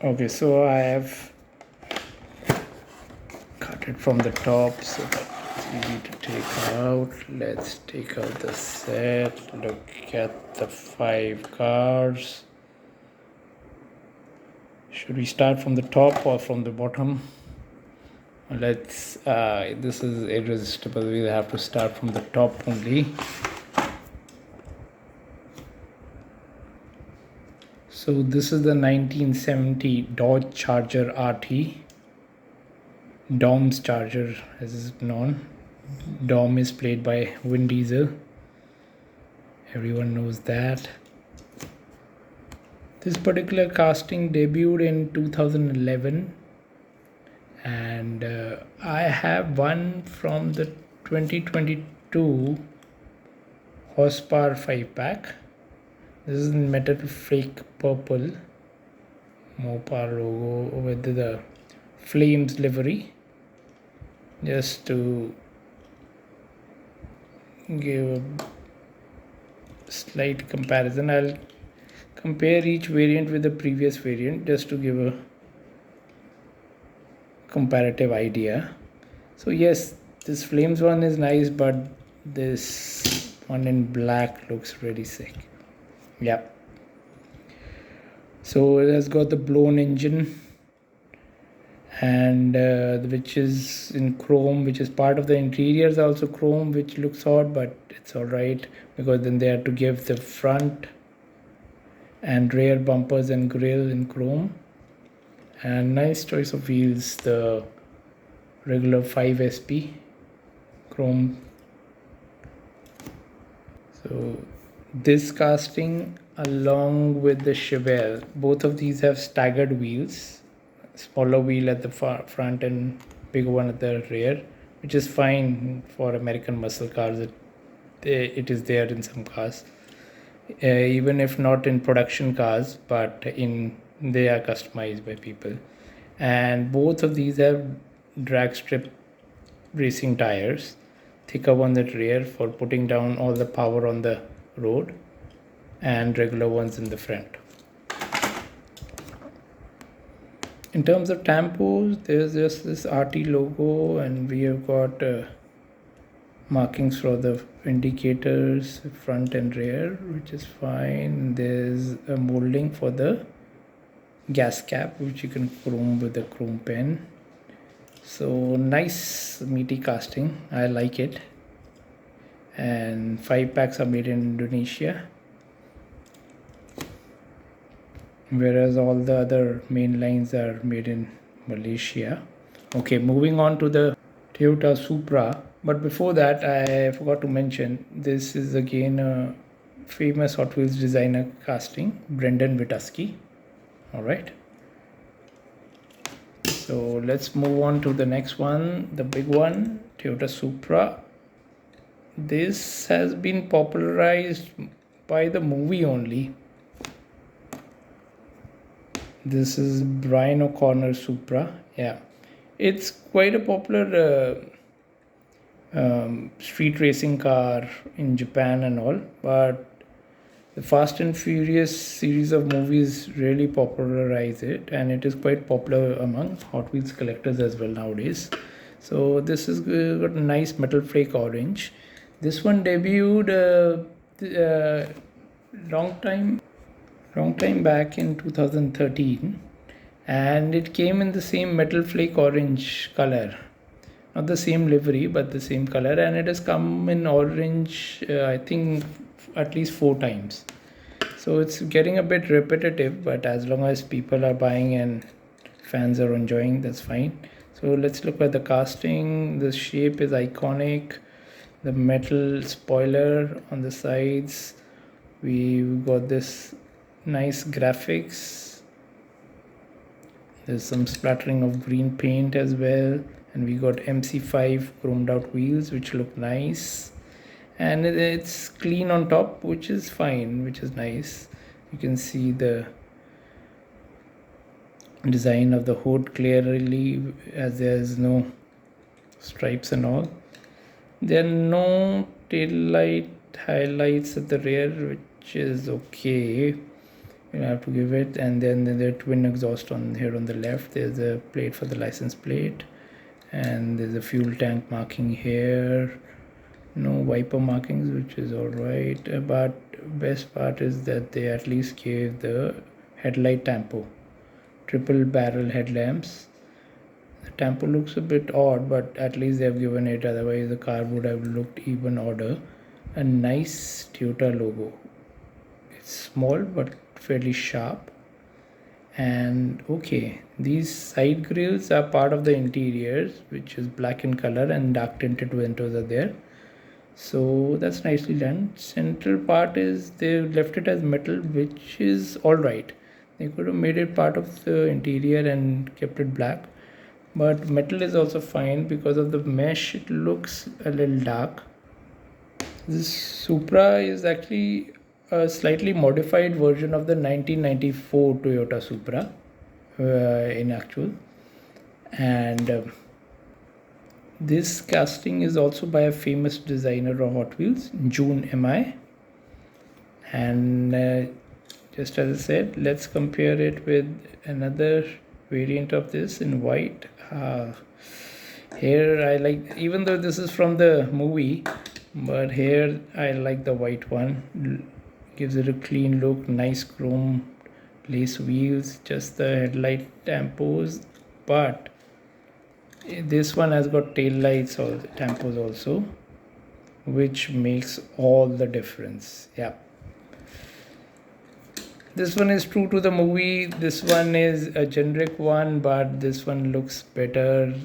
Okay, so I have cut it from the top so that it's easy to take out. Let's take out the set. Look at the 5 cars. Should we start from the top or from the bottom? Let's this is irresistible. We'll have to start from the top only. So this is the 1970 Dodge Charger RT. Dom's Charger as is known. Dom is played by Vin Diesel. Everyone knows that. This particular casting debuted in 2011, and I have one from the 2022 horsepower 5-pack. This is in metal flake purple, Mopar logo with the flames livery. Just to give a slight comparison, I'll compare each variant with the previous variant just to give a comparative idea. So yes, this flames one is nice, but this one in black looks really sick. Yep. So it has got the blown engine, and which is in chrome, which is part of the interior is also chrome, which looks odd, but it's all right because then they had to give the front and rear bumpers and grille in chrome. And nice choice of wheels, the regular 5SP chrome. So this casting along with the Chevelle, both of these have staggered wheels, smaller wheel at the front and bigger one at the rear, which is fine for American muscle cars. It is there in some cars, even if not in production cars, but they are customized by people. And both of these have drag strip racing tires, thicker one at rear for putting down all the power on the road, and regular ones in the front. In terms of tampos, there's just this RT logo, and we have got markings for the indicators front and rear, which is fine. There's a molding for the gas cap, which you can chrome with a chrome pen. So nice meaty casting, I like it. And 5-packs are made in Indonesia, whereas all the other main lines are made in Malaysia. Okay, moving on to the Toyota Supra. But before that, I forgot to mention, this is again a famous Hot Wheels designer casting, Brendan Witowski. Alright. So let's move on to the next one, the big one, Toyota Supra. This has been popularized by the movie only. This is Brian O'Connor Supra. Yeah, it's quite a popular street racing car in Japan and all, but the Fast and Furious series of movies really popularize it, and it is quite popular among Hot Wheels collectors as well nowadays. So this has got a nice metal flake orange. This one debuted long time back in 2013, and it came in the same metal flake orange color, not the same livery but the same color, and it has come in orange I think at least 4 times. So it's getting a bit repetitive, but as long as people are buying and fans are enjoying, that's fine. So let's look at the casting. The shape is iconic. The metal spoiler on the sides, we've got this nice graphics. There's some splattering of green paint as well, and we got MC5 chromed out wheels which look nice, and it's clean on top, which is fine, which is nice. You can see the design of the hood clearly, as there's no stripes and all. There are no tail light highlights at the rear, which is okay. You have to give it. And then the twin exhaust on here on the left. There's a plate for the license plate, and there's a fuel tank marking here. No wiper markings, which is all right, but best part is that they at least gave the headlight tampo, triple barrel headlamps. The tampo looks a bit odd, but at least they have given it, otherwise the car would have looked even odder. A nice Toyota logo. It's small but fairly sharp. And okay, these side grills are part of the interiors, which is black in color, and dark tinted windows are there. So that's nicely done. Central part is they left it as metal, which is all right. They could have made it part of the interior and kept it black, but metal is also fine. Because of the mesh, it looks a little dark. This Supra is actually a slightly modified version of the 1994 Toyota Supra in actual. And this casting is also by a famous designer of Hot Wheels, June Mi. And just as I said, let's compare it with another variant of this in white. Here I like, even though this is from the movie, but here I like the white one. Gives it a clean look, nice chrome lace wheels, just the headlight tampos, but this one has got tail lights or tampos also, which makes all the difference. Yeah, this one is true to the movie. This one is a generic one, but this one looks better.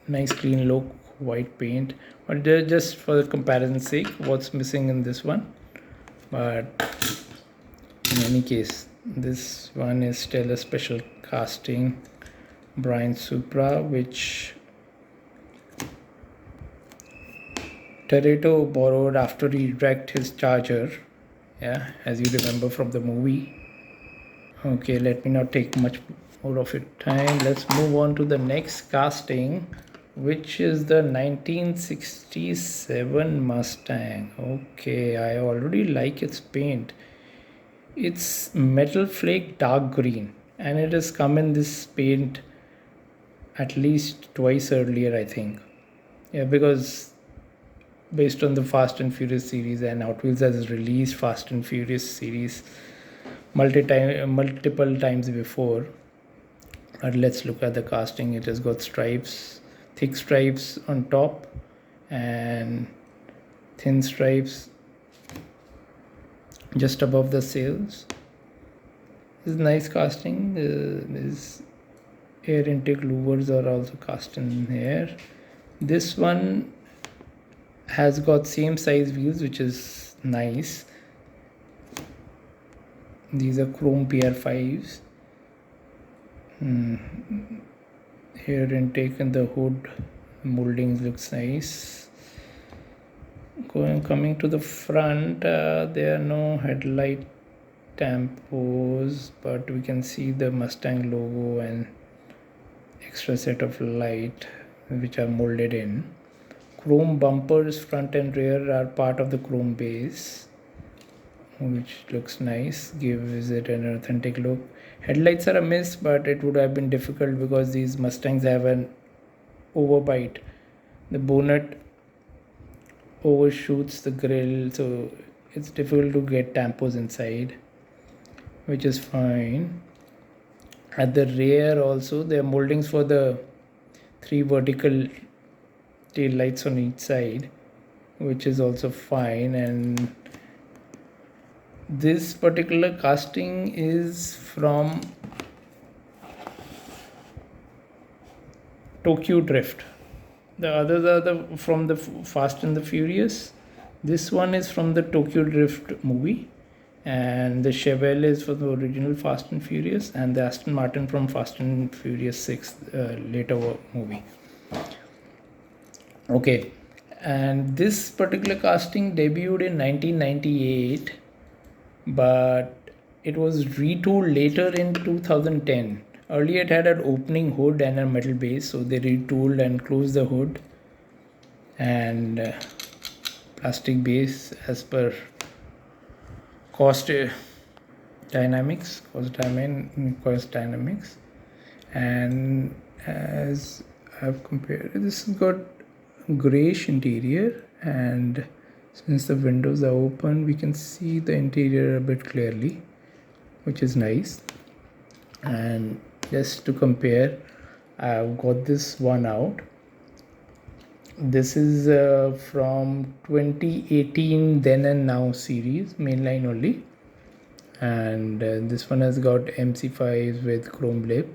Nice clean look, white paint. But just for the comparison's sake, what's missing in this one. But in any case, this one is still a special casting, Brian Supra, which Toretto borrowed after he wrecked his Charger. Yeah, as you remember from the movie. Okay, let me not take much more of your time. Let's move on to the next casting, which is the 1967 Mustang. Okay, I already like its paint. It's metal flake dark green, and it has come in this paint at least twice earlier, I think. Yeah, because based on the Fast and Furious series, and Hot Wheels has released Fast and Furious series multiple times before. But let's look at the casting. It has got stripes, thick stripes on top and thin stripes just above the sails. This is nice casting. This air intake louvers are also cast in here. This one has got same size wheels, which is nice. These are chrome PR5s. Air intake in the hood moldings looks nice. Coming to the front, there are no headlight tampos, but we can see the Mustang logo and extra set of light which are molded in. Chrome bumpers front and rear are part of the chrome base, which looks nice, gives it an authentic look. Headlights are a miss, but it would have been difficult because these Mustangs have an overbite. The bonnet overshoots the grille, so it's difficult to get tampos inside, which is fine. At the rear also, there are moldings for the 3 vertical tail lights on each side, which is also fine. And this particular casting is from Tokyo Drift. The others are from the Fast and the Furious. This one is from the Tokyo Drift movie, and the Chevelle is for the original Fast and Furious, and the Aston Martin from Fast and Furious 6 later movie. Okay, and this particular casting debuted in 1998, but it was retooled later in 2010. Earlier it had an opening hood and a metal base, so they retooled and closed the hood and plastic base as per cost dynamics, cause dynamics. And as I've compared, this has got grayish interior, and since the windows are open, we can see the interior a bit clearly, which is nice. And just to compare, I've got this one out. This is from 2018 then and now series, mainline only. And this one has got MC5s with chrome lip,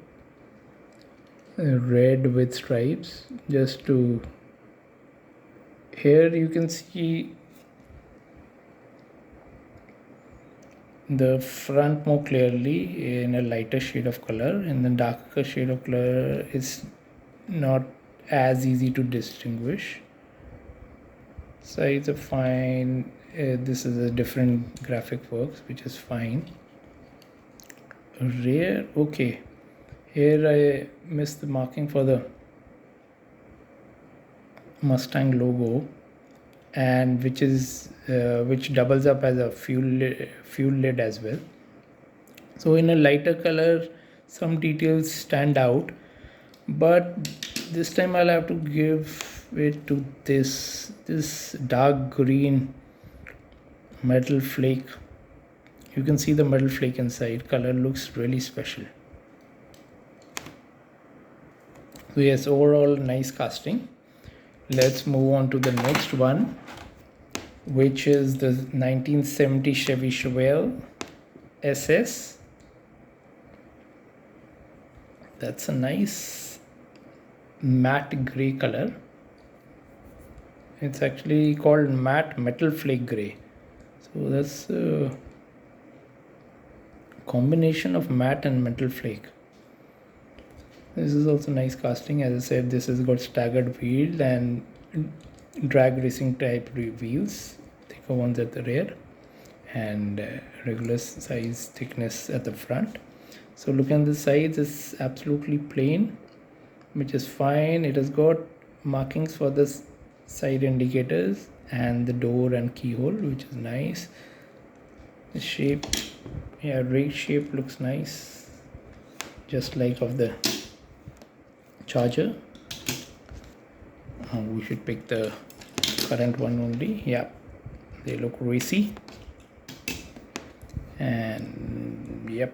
red with stripes. Just to here you can see the front more clearly in a lighter shade of color, and the darker shade of color is not as easy to distinguish. Sides are fine. This is a different graphic works, which is fine. Rear, okay. Here I missed the marking for the Mustang logo, and which doubles up as a fuel lid as well. So in a lighter color, some details stand out, but this time I'll have to give it to this dark green metal flake. You can see the metal flake inside. Color looks really special. So yes, overall nice casting. Let's move on to the next one, which is the 1970 Chevy Chevelle SS. That's a nice matte gray color. It's actually called matte metal flake gray. So that's a combination of matte and metal flake. This is also nice casting. As I said, this has got staggered wheels and drag racing type wheels, thicker ones at the rear, and regular size thickness at the front. So look at the sides, it's absolutely plain, which is fine. It has got markings for the side indicators and the door and keyhole, which is nice. The shape, yeah, rig shape looks nice, just like of the Charger. We should pick the current one only. Yeah, they look racy. And yep,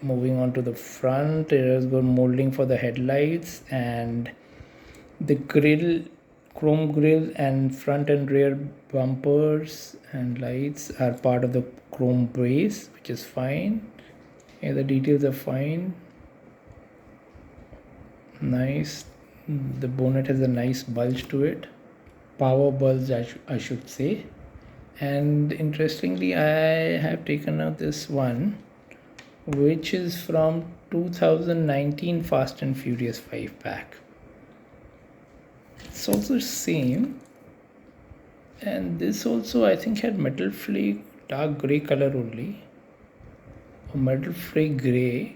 moving on to the front, it has got molding for the headlights, and the grill, chrome grill, and front and rear bumpers and lights are part of the chrome base, which is fine. Yeah, the details are fine. Nice. The bonnet has a nice bulge to it, power bulge I should say. And interestingly, I have taken out this one, which is from 2019 Fast and Furious 5 pack. It's also same, and this also I think had metal flake dark gray color only, or metal flake gray,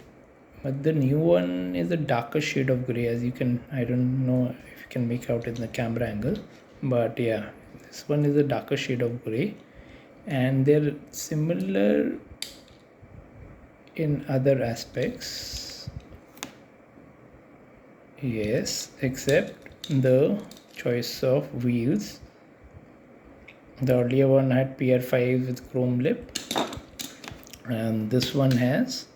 but the new one is a darker shade of gray, as you can, I don't know if you can make out in the camera angle, but yeah, this one is a darker shade of gray, and they're similar in other aspects, yes, except the choice of wheels. The earlier one had PR5 with chrome lip, and this one has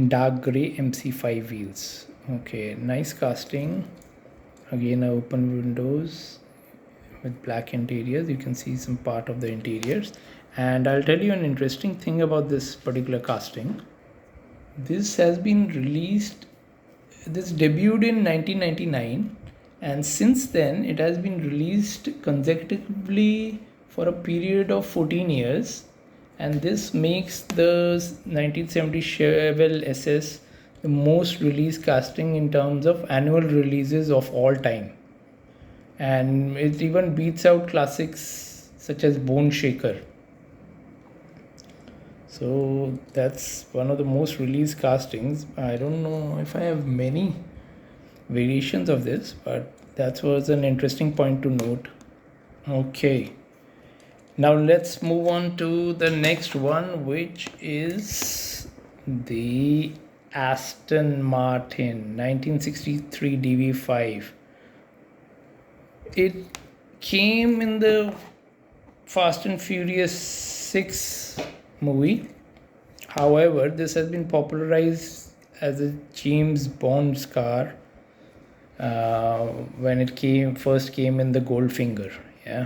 dark gray MC5 wheels. Okay, nice casting. Again, open windows with black interiors. You can see some part of the interiors. And I'll tell you an interesting thing about this particular casting. This has been released, this debuted in 1999, and since then it has been released consecutively for a period of 14 years. And this makes the 1970 Chevelle SS the most released casting in terms of annual releases of all time. And it even beats out classics such as Bone Shaker. So that's one of the most released castings. I don't know if I have many variations of this, but that was an interesting point to note. Okay. Now let's move on to the next one, which is the Aston Martin 1963 DB5. It came in the Fast and Furious 6 movie. However, this has been popularized as a James Bond's car when it first came in the Goldfinger. Yeah,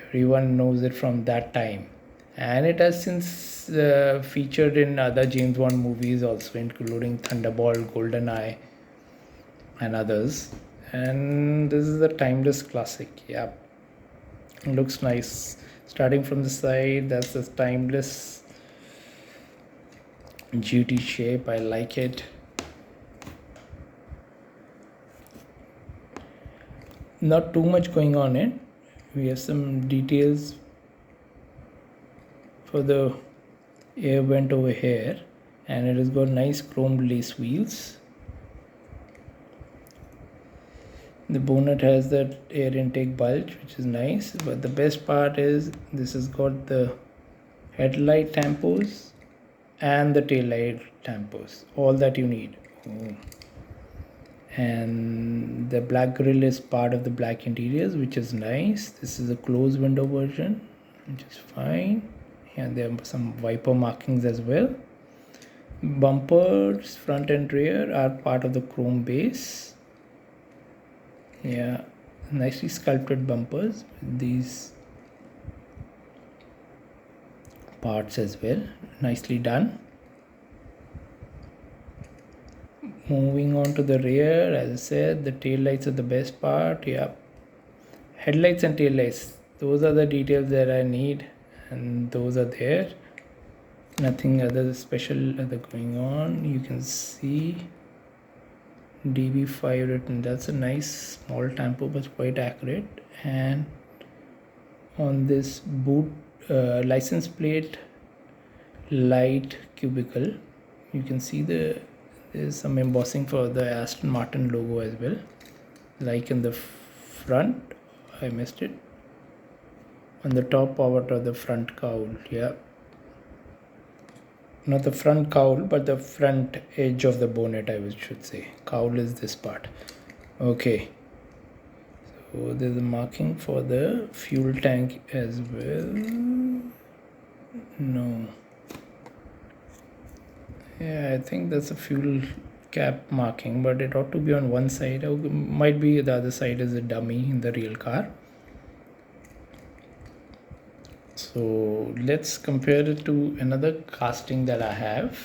everyone knows it from that time, and it has since featured in other James Bond movies also, including Thunderball, GoldenEye, and others. And this is a timeless classic. Yeah, it looks nice. Starting from the side, that's the timeless GT shape. I like it. Not too much going on it. We have some details for the air vent over here, and it has got nice chrome lace wheels. The bonnet has that air intake bulge, which is nice, but the best part is this has got the headlight tampos and the tail light tampos, all that you need. And the black grille is part of the black interiors, which is nice. This is a closed window version, which is fine, and there are some wiper markings as well. Bumpers front and rear are part of the chrome base. Yeah, nicely sculpted bumpers with these parts as well, nicely done. Moving on to the rear, as I said, the tail lights are the best part. Yeah, headlights and tail lights, those are the details that I need, and those are there. Nothing other special other going on. You can see DB5 written. That's a nice small tampo, but quite accurate. And on this boot license plate light cubicle, you can see there's some embossing for the Aston Martin logo as well, like in the front. I missed it. On the top part of the front cowl. Yeah, not the front cowl, but the front edge of the bonnet, I should say. Cowl is this part. Okay, so there's a marking for the fuel tank as well. No, yeah, I think that's a fuel cap marking, but it ought to be on one side. Or might be the other side is a dummy in the real car. So let's compare it to another casting that I have.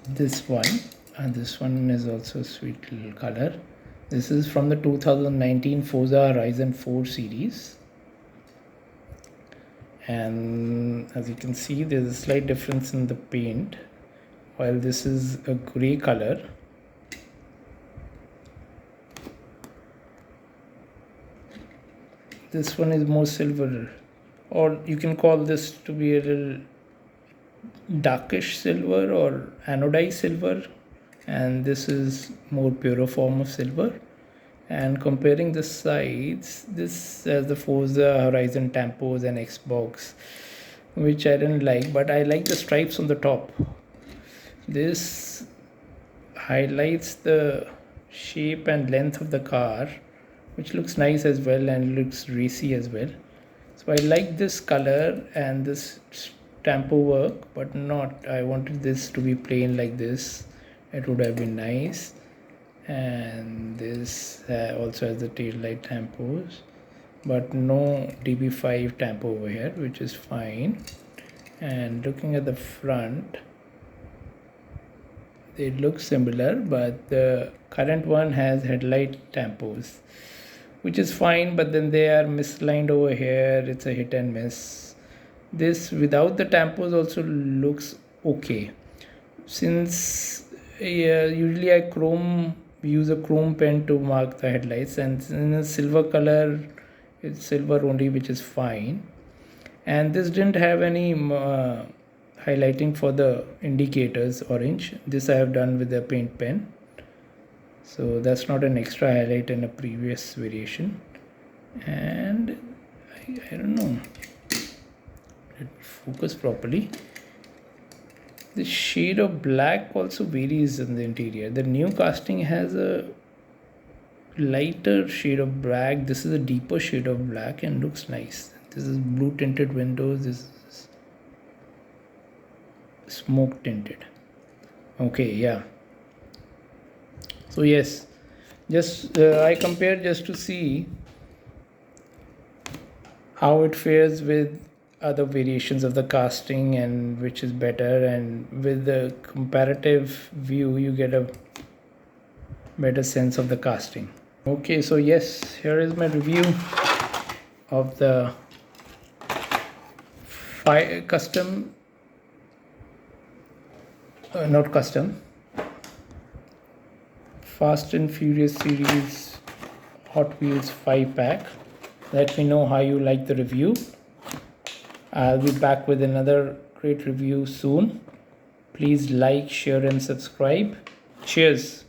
This one, and this one is also a sweet little color. This is from the 2019 Forza Horizon 4 series. And as you can see, there's a slight difference in the paint. While this is a gray color, this one is more silver, or you can call this to be a little darkish silver or anodized silver, and this is more purer form of silver. And comparing the sides, this has the Forza Horizon tampos and Xbox, which I didn't like, but I like the stripes on the top. This highlights the shape and length of the car, which looks nice as well and looks racy as well. So I like this color and this tampo work, but not, I wanted this to be plain like this. It would have been nice. And this also has the tail light tampos, but no DB5 tampo over here, which is fine. And looking at the front, they look similar, but the current one has headlight tampos, which is fine, but then they are misaligned over here. It's a hit and miss. This without the tampos also looks okay. Since usually I use a chrome pen to mark the headlights, and in a silver color, it's silver only, which is fine. And this didn't have any highlighting for the indicators orange. This I have done with a paint pen, so that's not an extra highlight in a previous variation. And I don't know. Let me focus properly. The shade of black also varies in the interior. The new casting has a lighter shade of black. This is a deeper shade of black and looks nice. This is blue tinted windows. This is smoke tinted. Okay, yeah. So yes, just I compared just to see how it fares with other variations of the casting and which is better, and with the comparative view you get a better sense of the casting. Okay, so yes, here is my review of the custom not custom Fast and Furious series Hot Wheels 5 pack. Let me know how you like the review. I'll be back with another great review soon. Please like, share and subscribe. Cheers.